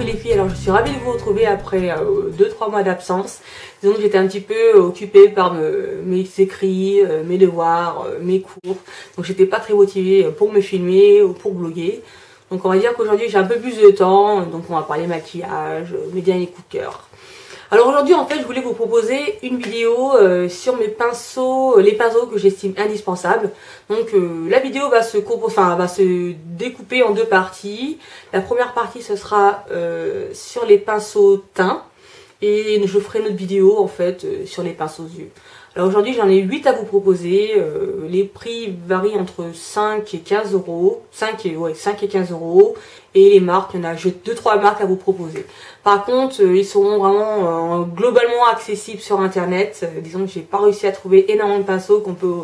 les filles, alors je suis ravie de vous retrouver après 2-3 mois d'absence. Disons que j'étais un petit peu occupée par mes écrits, mes devoirs, mes cours. Donc j'étais pas très motivée pour me filmer ou pour bloguer. Donc on va dire qu'aujourd'hui j'ai un peu plus de temps, donc on va parler maquillage, mes derniers coups de cœur. Alors aujourd'hui en fait je voulais vous proposer une vidéo sur mes pinceaux, les pinceaux que j'estime indispensables. Donc la vidéo va se découper en deux parties. La première partie ce sera sur les pinceaux teints et je ferai une autre vidéo en fait sur les pinceaux yeux. Alors aujourd'hui j'en ai 8 à vous proposer, les prix varient entre 5 et 15 euros, 5 et 15 euros, et les marques, il y en a 2-3 marques à vous proposer. Par contre ils seront vraiment globalement accessibles sur internet, disons que j'ai pas réussi à trouver énormément de pinceaux qu'on peut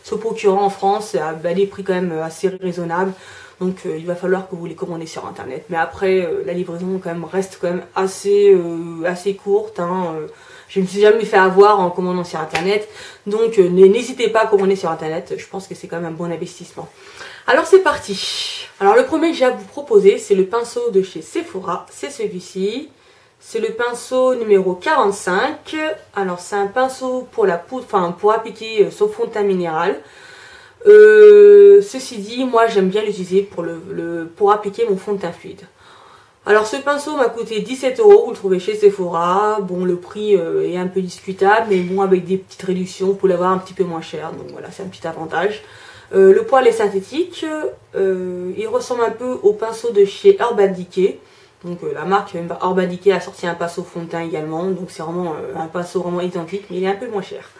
se procurer en France à des prix quand même assez raisonnables. Donc il va falloir que vous les commandez sur internet. Mais après la livraison quand même reste quand même assez courte, hein. Je ne me suis jamais fait avoir en commandant sur internet. Donc n'hésitez pas à commander sur internet. Je pense que c'est quand même un bon investissement. Alors c'est parti. Alors le premier que j'ai à vous proposer, c'est le pinceau de chez Sephora. C'est celui-ci. C'est le pinceau numéro 45. Alors c'est un pinceau pour la poudre, enfin pour appliquer son fond de teint minéral. Ceci dit, moi j'aime bien l'utiliser pour appliquer mon fond de teint fluide. Alors ce pinceau m'a coûté 17 euros, vous le trouvez chez Sephora. Bon, le prix est un peu discutable, mais bon, avec des petites réductions, vous pouvez l'avoir un petit peu moins cher. Donc voilà, c'est un petit avantage. Le poil est synthétique. Il ressemble un peu au pinceau de chez Urban Decay. Donc la marque Urban Decay a sorti un pinceau fond de teint également. Donc c'est vraiment un pinceau vraiment identique, mais il est un peu moins cher.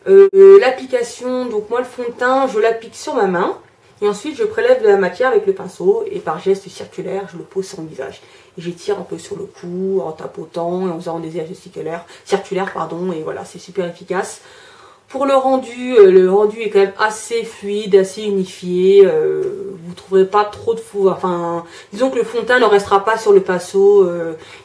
L'application, donc moi le fond de teint, je l'applique sur ma main. Et ensuite, je prélève de la matière avec le pinceau et par geste circulaire, je le pose sur mon visage. Et j'étire un peu sur le cou en tapotant et en faisant des gestes circulaires, pardon, et voilà, c'est super efficace. Pour le rendu est quand même assez fluide, assez unifié. Vous ne trouverez pas trop de fou. Enfin, disons que le fond de teint ne restera pas sur le pinceau.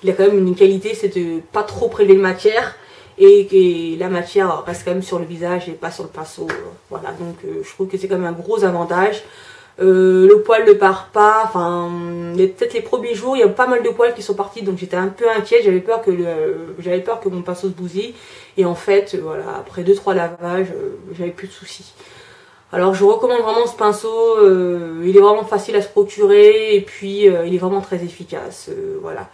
Il a quand même une qualité, c'est de pas trop prélever de matière. Et la matière reste quand même sur le visage et pas sur le pinceau. Voilà, donc je trouve que c'est quand même un gros avantage. Le poil ne part pas, enfin peut-être les premiers jours il y a pas mal de poils qui sont partis, donc j'étais un peu inquiète, j'avais peur que mon pinceau se bousille. Et en fait voilà, après 2-3 lavages j'avais plus de soucis. Alors je recommande vraiment ce pinceau, il est vraiment facile à se procurer et puis il est vraiment très efficace, voilà.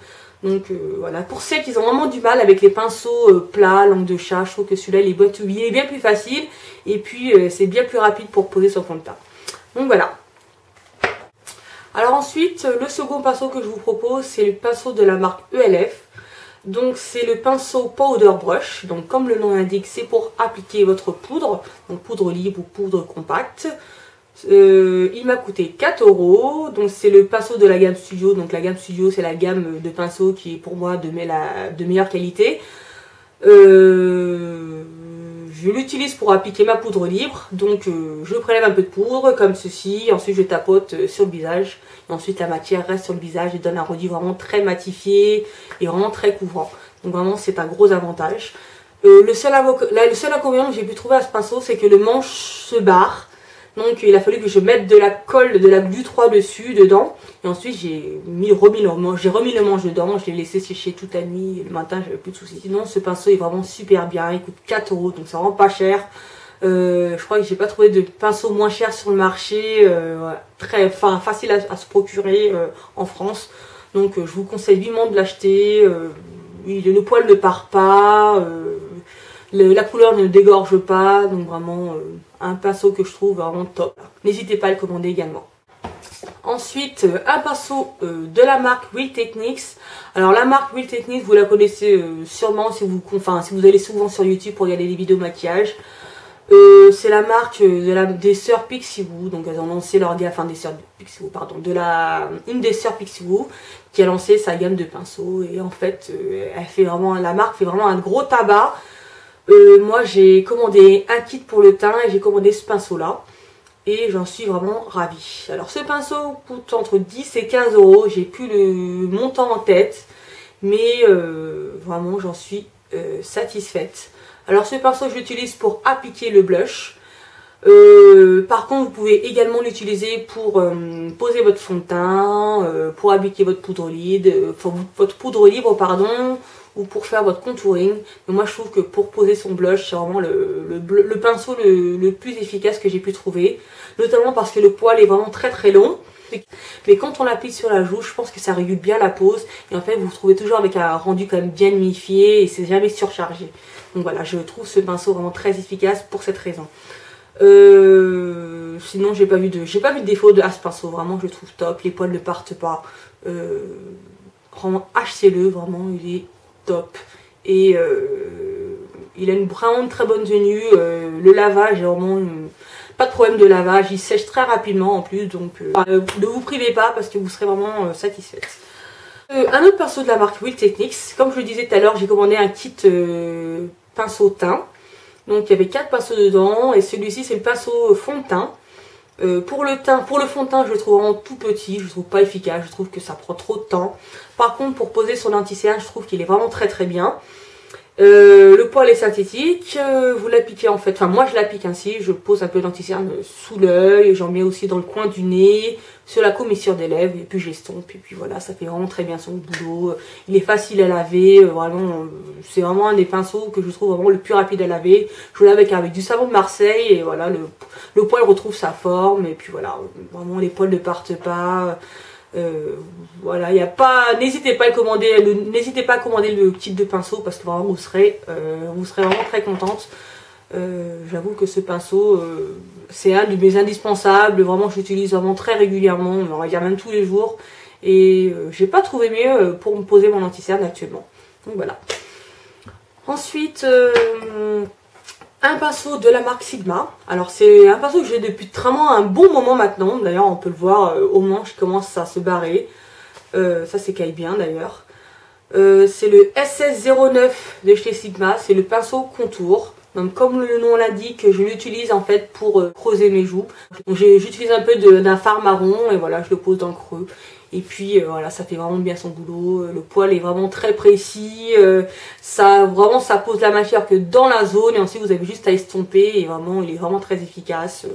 Donc voilà, pour ceux qui ont vraiment du mal avec les pinceaux plats, langue de chat, je trouve que celui-là il est bien plus facile et puis c'est bien plus rapide pour poser son fond de teint. Donc voilà. Alors ensuite, le second pinceau que je vous propose, c'est le pinceau de la marque ELF. Donc c'est le pinceau Powder Brush, donc comme le nom l'indique, c'est pour appliquer votre poudre, donc poudre libre ou poudre compacte. Il m'a coûté 4 euros, donc c'est le pinceau de la gamme Studio. Donc la gamme Studio, c'est la gamme de pinceaux qui est pour moi de meilleure qualité. Je l'utilise pour appliquer ma poudre libre, donc je prélève un peu de poudre comme ceci, ensuite je tapote sur le visage, et ensuite la matière reste sur le visage et donne un rendu vraiment très matifié et vraiment très couvrant. Donc vraiment c'est un gros avantage. Le seul inconvénient que j'ai pu trouver à ce pinceau, c'est que le manche se barre. Donc il a fallu que je mette de la colle, de la glu 3 dessus, dedans. Et ensuite j'ai remis le manche dedans, je l'ai laissé sécher toute la nuit. Et le matin j'avais plus de soucis. Sinon ce pinceau est vraiment super bien, il coûte 4 euros, donc c'est vraiment pas cher. Je crois que j'ai pas trouvé de pinceau moins cher sur le marché, facile à se procurer en France. Donc je vous conseille vivement de l'acheter. Le poil ne part pas. La couleur ne dégorge pas, donc vraiment un pinceau que je trouve vraiment top. N'hésitez pas à le commander également. Ensuite, un pinceau de la marque Real Techniques. Alors la marque Real Techniques, vous la connaissez sûrement si vous allez souvent sur YouTube pour regarder les vidéos maquillage. C'est la marque des sœurs Pixiwoo, donc elles ont lancé leur gamme, des sœurs Pixiwoo, pardon, une des sœurs Pixiwoo qui a lancé sa gamme de pinceaux. Et en fait, la marque fait vraiment un gros tabac. Moi j'ai commandé un kit pour le teint et j'ai commandé ce pinceau là et j'en suis vraiment ravie. Alors ce pinceau coûte entre 10 et 15 euros, j'ai plus le montant en tête, mais vraiment j'en suis satisfaite. Alors ce pinceau je l'utilise pour appliquer le blush. Par contre, vous pouvez également l'utiliser pour poser votre fond de teint, pour appliquer votre poudre libre, pardon, ou pour faire votre contouring. Mais moi, je trouve que pour poser son blush, c'est vraiment le pinceau le plus efficace que j'ai pu trouver. Notamment parce que le poil est vraiment très très long. Mais quand on l'applique sur la joue, je pense que ça régule bien la pose. Et en fait, vous vous retrouvez toujours avec un rendu quand même bien unifié et c'est jamais surchargé. Donc voilà, je trouve ce pinceau vraiment très efficace pour cette raison. Sinon, j'ai pas vu de défaut à ce pinceau. Vraiment, je le trouve top. Les poils ne partent pas. Vraiment, achetez-le. Vraiment, il est top. Et il a vraiment une très bonne tenue. Le lavage est vraiment... Pas de problème de lavage, il sèche très rapidement en plus, donc ne vous privez pas parce que vous serez vraiment satisfaite. Un autre pinceau de la marque Wheel Techniques, comme je le disais tout à l'heure, j'ai commandé un kit pinceau teint. Donc il y avait 4 pinceaux dedans et celui-ci c'est le pinceau fond de teint. Pour le fond de teint, je le trouve vraiment tout petit, je le trouve pas efficace, je trouve que ça prend trop de temps. Par contre, pour poser son anti-cerne, je trouve qu'il est vraiment très très bien. Le poil est synthétique, vous l'appliquez en fait, enfin moi je l'applique ainsi, je pose un peu d'anti-cerne sous l'œil, j'en mets aussi dans le coin du nez, sur la commissure des lèvres, et puis j'estompe, et puis voilà, ça fait vraiment très bien son boulot. Il est facile à laver, vraiment, c'est vraiment un des pinceaux que je trouve vraiment le plus rapide à laver. Je le lave avec du savon de Marseille, et voilà, le poil retrouve sa forme, et puis voilà, vraiment les poils ne partent pas. Voilà, n'hésitez pas à commander le kit de pinceau parce que vraiment vous serez vraiment très contente. J'avoue que ce pinceau c'est un de mes indispensables, vraiment je l'utilise vraiment très régulièrement, on va dire même tous les jours, et j'ai pas trouvé mieux pour me poser mon anti-cerne actuellement. Donc voilà. Ensuite un pinceau de la marque Sigma. Alors c'est un pinceau que j'ai depuis vraiment un bon moment maintenant. D'ailleurs on peut le voir au manche qui commence à se barrer. Ça s'écaille bien d'ailleurs. C'est le SS09 de chez Sigma. C'est le pinceau contour. Donc comme le nom l'indique, je l'utilise en fait pour creuser mes joues. J'utilise un peu d'un fard marron et voilà, je le pose dans le creux. Et puis voilà, ça fait vraiment bien son boulot. Le poil est vraiment très précis. Ça pose la matière que dans la zone. Et ensuite vous avez juste à estomper. Et vraiment, il est vraiment très efficace.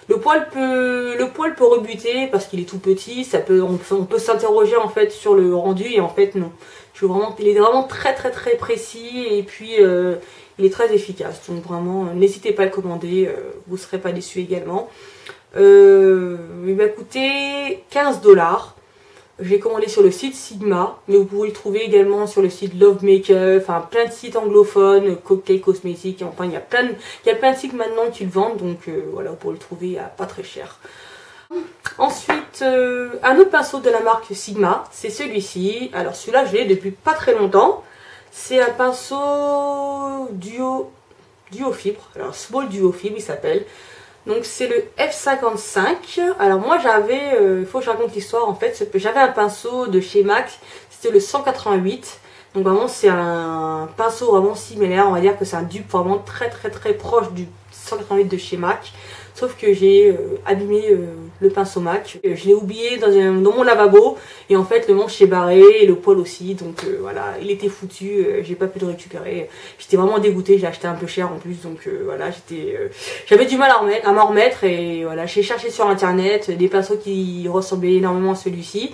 Le poil peut rebuter parce qu'il est tout petit. On peut s'interroger en fait sur le rendu. Et en fait non. Il est vraiment très très très précis. Et puis il est très efficace. Donc vraiment, n'hésitez pas à le commander. Vous ne serez pas déçus également. Il va coûter 15 $. J'ai commandé sur le site Sigma, mais vous pouvez le trouver également sur le site Love Makeup, enfin plein de sites anglophones, Cocktail Cosmétiques, enfin il y a plein de sites maintenant qui le vendent, donc voilà, vous pouvez le trouver à pas très cher. Ensuite, un autre pinceau de la marque Sigma, c'est celui-ci. Alors celui-là, je l'ai depuis pas très longtemps. C'est un pinceau duo fibre, alors Small Duo Fibre il s'appelle. Donc c'est le F55. Alors moi j'avais, il faut que je raconte l'histoire en fait, j'avais un pinceau de chez MAC, c'était le 188. Donc vraiment c'est un pinceau vraiment similaire, on va dire que c'est un dupe vraiment très très très proche du 188 de chez MAC. Sauf que j'ai abîmé le pinceau MAC. Je l'ai oublié dans mon lavabo. Et en fait le manche s'est barré et le poil aussi. Donc voilà, il était foutu. J'ai pas pu le récupérer. J'étais vraiment dégoûtée. J'ai acheté un peu cher en plus. Donc voilà, j'avais du mal à m'en remettre. Et voilà, j'ai cherché sur internet des pinceaux qui ressemblaient énormément à celui-ci.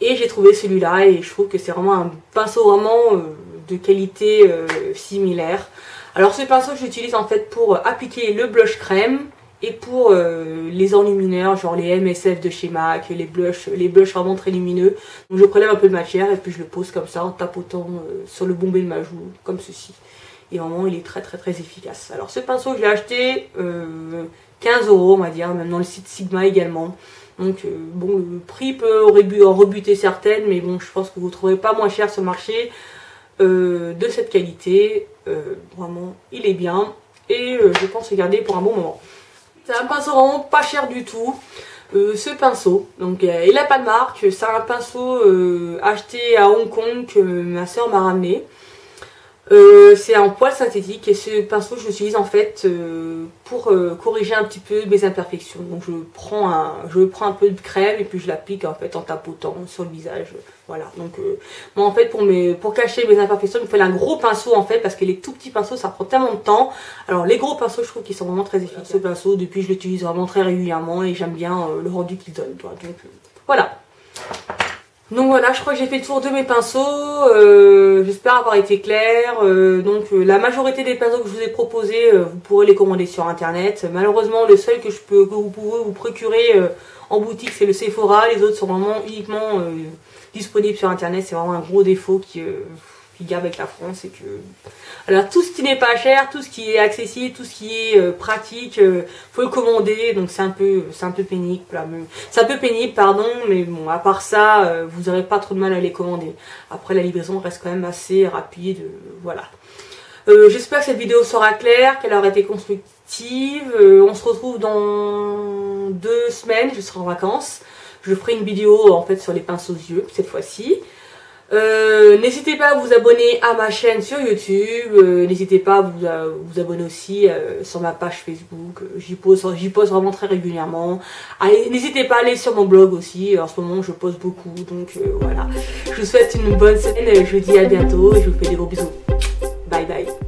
Et j'ai trouvé celui-là. Et je trouve que c'est vraiment un pinceau vraiment de qualité similaire. Alors ce pinceau j'utilise en fait pour appliquer le blush crème. Et pour les enlumineurs, genre les MSF de chez MAC, les blushs vraiment très lumineux. Donc je prélève un peu de matière et puis je le pose comme ça en tapotant sur le bombé de ma joue, comme ceci. Et vraiment il est très très très efficace. Alors ce pinceau je l'ai acheté 15 € on va dire, même dans le site Sigma également. Donc bon, le prix peut en rebuter certaines, mais bon je pense que vous ne trouverez pas moins cher sur le marché de cette qualité. Vraiment il est bien et je pense le garder pour un bon moment. C'est un pinceau vraiment pas cher du tout, ce pinceau. Donc il n'a pas de marque, c'est un pinceau acheté à Hong Kong que ma soeur m'a ramené. C'est un poil synthétique et ce pinceau je l'utilise en fait pour corriger un petit peu mes imperfections. Donc je prends un peu de crème et puis je l'applique en fait en tapotant sur le visage. Voilà, donc moi en fait pour cacher mes imperfections il me faut un gros pinceau en fait, parce que les tout petits pinceaux ça prend tellement de temps. Alors les gros pinceaux je trouve qu'ils sont vraiment très efficaces. Ce pinceau depuis je l'utilise vraiment très régulièrement et j'aime bien le rendu qu'il donne. Donc voilà. Donc voilà, je crois que j'ai fait le tour de mes pinceaux, j'espère avoir été claire. La majorité des pinceaux que je vous ai proposés, vous pourrez les commander sur internet. Malheureusement, le seul que vous pouvez vous procurer en boutique, c'est le Sephora. Les autres sont vraiment uniquement disponibles sur internet. C'est vraiment un gros défaut qui garde avec la France. Et que... Alors tout ce qui n'est pas cher, tout ce qui est accessible, tout ce qui est pratique, faut le commander. Donc c'est un peu pénible. C'est un peu pénible, pardon, mais bon, à part ça, vous n'aurez pas trop de mal à les commander. Après la livraison reste quand même assez rapide, voilà. J'espère que cette vidéo sera claire, qu'elle aura été constructive. On se retrouve dans 2 semaines, je serai en vacances. Je ferai une vidéo en fait sur les pinceaux aux yeux cette fois-ci. N'hésitez pas à vous abonner à ma chaîne sur YouTube, n'hésitez pas à vous abonner aussi sur ma page Facebook, j'y pose vraiment très régulièrement. N'hésitez pas à aller sur mon blog aussi, en ce moment je pose beaucoup, donc voilà. Je vous souhaite une bonne semaine, je vous dis à bientôt et je vous fais des gros bisous. Bye bye.